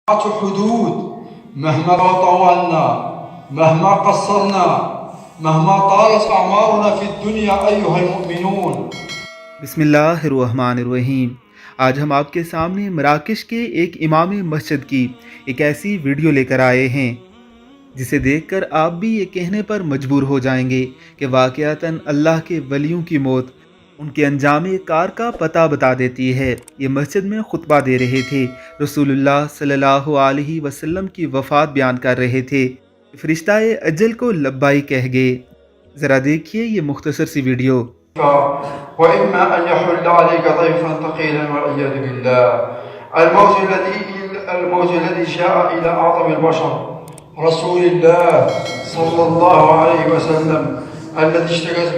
حدود مهما طولنا مهما قصرنا مهما طالت أعمارنا في الدنيا أيها المؤمنون. बिस्मिल्लाहिर्रहमानिर्रहीम। आज हम आपके सामने मराकश के एक इमाम मस्जिद की एक ऐसी वीडियो लेकर आए हैं जिसे देखकर आप भी ये कहने पर मजबूर हो जाएंगे कि वाक़यातन अल्लाह के वलियों की मौत उनके अंजाम कार का पता बता देती है। ये मस्जिद में खुतबा दे रहे थे, रसूलुल्लाह सल्लल्लाहु अलैहि वसल्लम की वफ़ात बयान कर रहे थे। फरिश्ता अजल को लब्बाई कह गए। ज़रा देखिए ये मुख्तसर सी वीडियो। وإما أن يحل عليك ضيفا ثقيلا والعياذ بالله. الموت الذي جاء إلى أعظم البشر رسول الله صلى الله عليه وسلم الذي اشتكت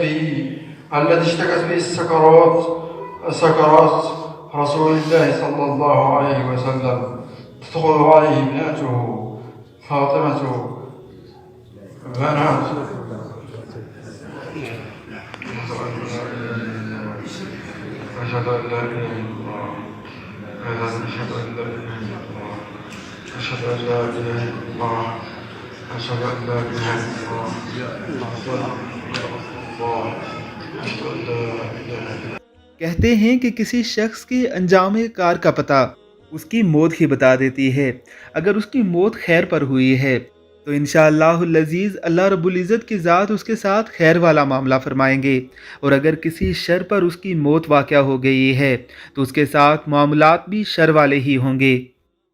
به السكرات رسول الله صلى الله عليه وسلم تدخل عليه ابنته فاطمة بنات أشهد أن لا إله إلا الله أشهد أن لا إله إلا الله أشهد أن لا إله إلا الله أشهد أن لا إله إلا الله أشهد أن لا إله إلا. कहते हैं कि किसी शख्स के अंजाम कार का पता उसकी मौत ही बता देती है। अगर उसकी मौत खैर पर हुई है तो इंशाअल्लाहुल अज़ीज़ अल्लाह रब्बुल इज़्ज़त की ज़ात उसके साथ खैर वाला मामला फरमाएंगे, और अगर किसी शर पर उसकी मौत वाक़या हो गई है तो उसके साथ मामलात भी शर वाले ही होंगे।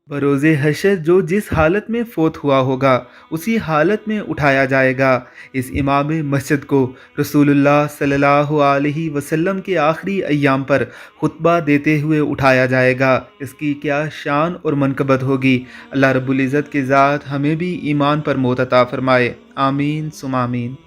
बरोज़े हशर जो जिस हालत में फ़ौत हुआ होगा उसी हालत में उठाया जाएगा। इस इमाम मस्जिद को रसूलुल्लाह सल्लल्लाहु अलैहि वसल्लम के आखिरी अय्याम पर खुतबा देते हुए उठाया जाएगा। इसकी क्या शान और मनकबत होगी। अल्लाह रब्बुल इज़्ज़त की ज़ात हमें भी ईमान पर मौत अता फ़रमाए। आमीन सुम आमीन।